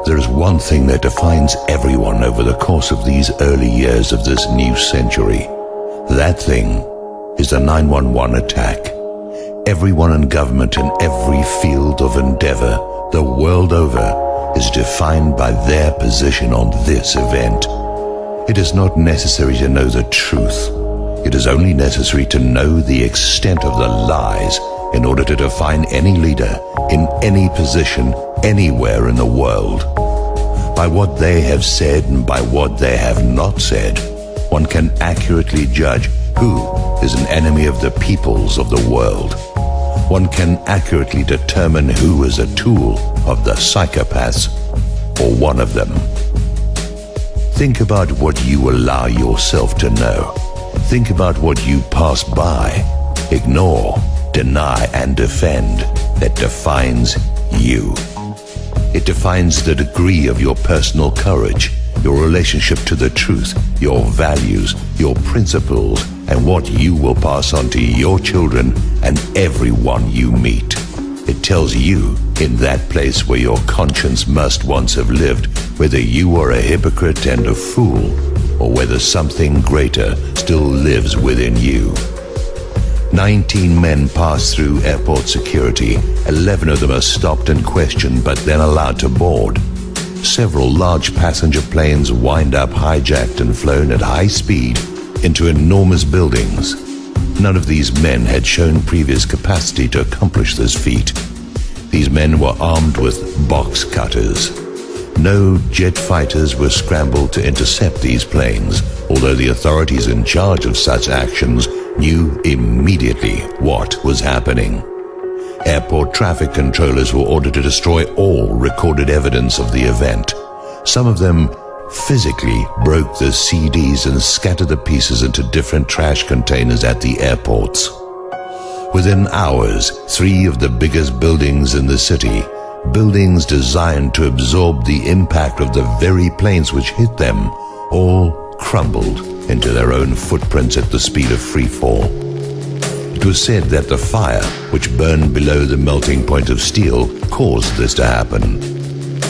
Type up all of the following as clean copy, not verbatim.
There is one thing that defines everyone over the course of these early years of this new century. That thing is the 911 attack. Everyone in government in every field of endeavor the world over is defined by their position on this event. It is not necessary to know the truth. It is only necessary to know the extent of the lies in order to define any leader in any position anywhere in the world. By what they have said and by what they have not said, one can accurately judge who is an enemy of the peoples of the world. One can accurately determine who is a tool of the psychopaths, or one of them. Think about what you allow yourself to know. Think about what you pass by, ignore, deny, and defend that defines you. It defines the degree of your personal courage, your relationship to the truth, your values, your principles, and what you will pass on to your children and everyone you meet. It tells you, in that place where your conscience must once have lived, whether you are a hypocrite and a fool, or whether something greater still lives within you. 19 men passed through airport security. 11 of them are stopped and questioned, but then allowed to board. Several large passenger planes wind up hijacked and flown at high speed into enormous buildings. None of these men had shown previous capacity to accomplish this feat. These men were armed with box cutters. No jet fighters were scrambled to intercept these planes, although the authorities in charge of such actions knew immediately what was happening. Airport traffic controllers were ordered to destroy all recorded evidence of the event. Some of them physically broke the CDs and scattered the pieces into different trash containers at the airports. Within hours, 3 of the biggest buildings in the city, buildings designed to absorb the impact of the very planes which hit them, all crumbled into their own footprints at the speed of free fall. It was said that the fire, which burned below the melting point of steel, caused this to happen.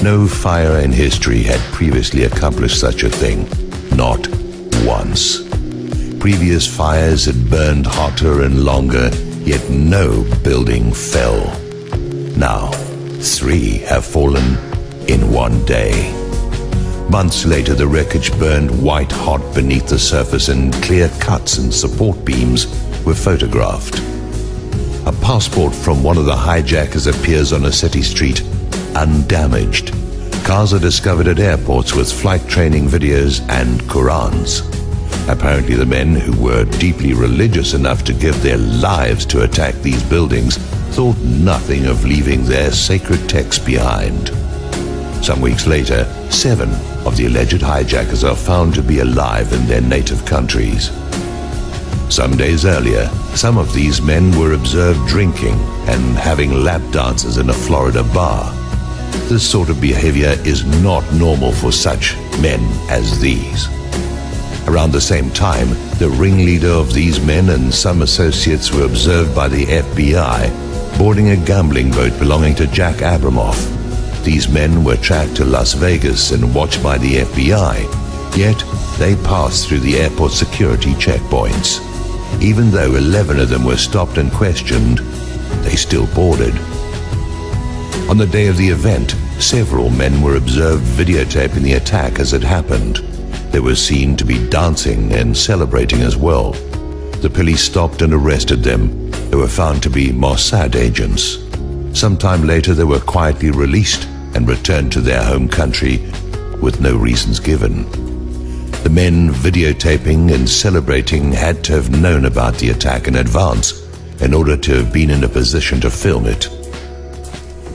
No fire in history had previously accomplished such a thing, not once. Previous fires had burned hotter and longer, yet no building fell. Now, 3 have fallen in one day. Months later, the wreckage burned white hot beneath the surface, and clear cuts and support beams were photographed. A passport from one of the hijackers appears on a city street, undamaged. Cars are discovered at airports with flight training videos and Qurans. Apparently, the men who were deeply religious enough to give their lives to attack these buildings thought nothing of leaving their sacred texts behind. Some weeks later, 7 of the alleged hijackers are found to be alive in their native countries. Some days earlier, some of these men were observed drinking and having lap dances in a Florida bar. This sort of behavior is not normal for such men as these. Around the same time, the ringleader of these men and some associates were observed by the FBI boarding a gambling boat belonging to Jack Abramoff. These men were tracked to Las Vegas and watched by the FBI, yet they passed through the airport security checkpoints. Even though 11 of them were stopped and questioned, they still boarded. On the day of the event, several men were observed videotaping the attack as it happened. They were seen to be dancing and celebrating as well. The police stopped and arrested them. They were found to be Mossad agents. Sometime later, they were quietly released and returned to their home country with no reasons given. The men videotaping and celebrating had to have known about the attack in advance in order to have been in a position to film it.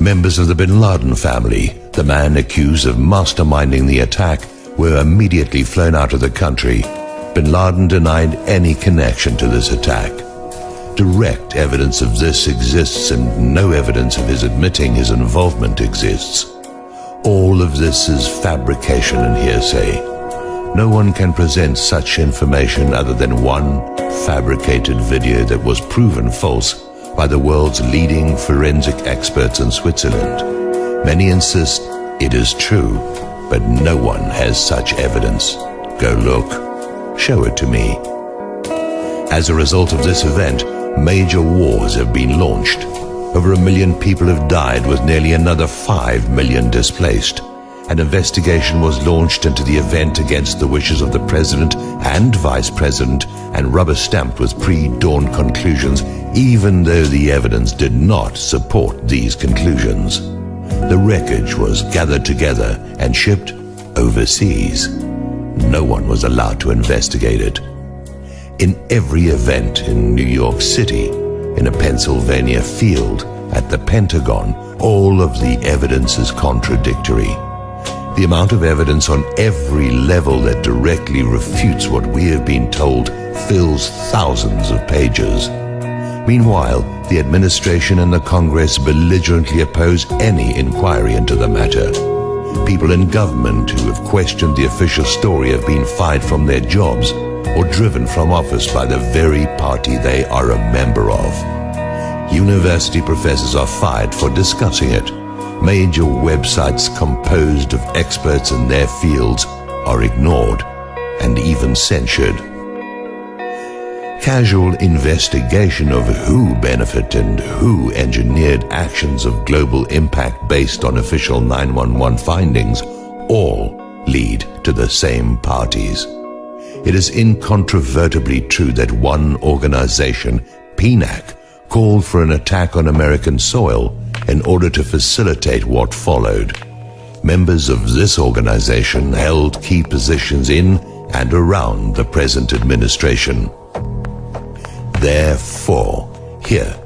Members of the Bin Laden family, the man accused of masterminding the attack, were immediately flown out of the country. Bin Laden denied any connection to this attack. Direct evidence of this exists, and no evidence of his admitting his involvement exists. All of this is fabrication and hearsay. No one can present such information other than one fabricated video that was proven false by the world's leading forensic experts in Switzerland. Many insist it is true, but no one has such evidence. Go look. Show it to me. As a result of this event, major wars have been launched. Over 1 million people have died, with nearly another 5 million displaced. An investigation was launched into the event against the wishes of the president and vice president and rubber-stamped with pre-dawn conclusions, even though the evidence did not support these conclusions. The wreckage was gathered together and shipped overseas. No one was allowed to investigate it. In every event in New York City, in a Pennsylvania field, at the Pentagon, all of the evidence is contradictory. The amount of evidence on every level that directly refutes what we have been told fills thousands of pages. Meanwhile, the administration and the Congress belligerently oppose any inquiry into the matter. People in government who have questioned the official story have been fired from their jobs or driven from office by the very party they are a member of. University professors are fired for discussing it. Major websites composed of experts in their fields are ignored and even censured. Casual investigation of who benefited and who engineered actions of global impact based on official 911 findings all lead to the same parties. It is incontrovertibly true that one organization, PNAC, called for an attack on American soil in order to facilitate what followed. Members of this organization held key positions in and around the present administration. Therefore, here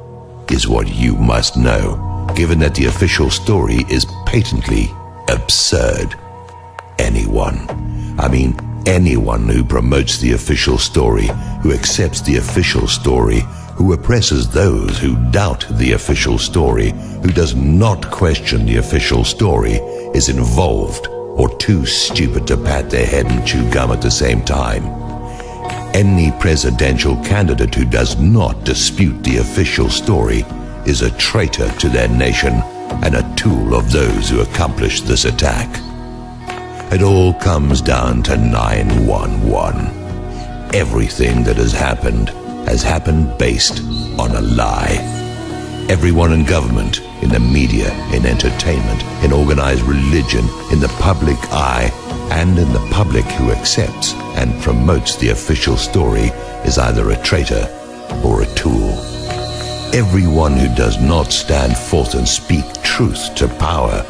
is what you must know, given that the official story is patently absurd. Anyone who promotes the official story, who accepts the official story, who oppresses those who doubt the official story, who does not question the official story, is involved or too stupid to pat their head and chew gum at the same time. Any presidential candidate who does not dispute the official story is a traitor to their nation and a tool of those who accomplished this attack. It all comes down to 911. Everything that has happened based on a lie. Everyone in government, in the media, in entertainment, in organized religion, in the public eye, and in the public who accepts and promotes the official story is either a traitor or a tool. Everyone who does not stand forth and speak truth to power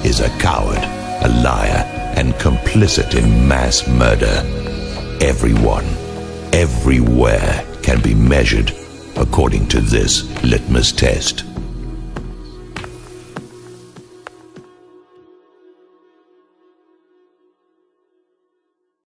is a coward, a liar, and complicit in mass murder. Everyone, everywhere, can be measured according to this litmus test.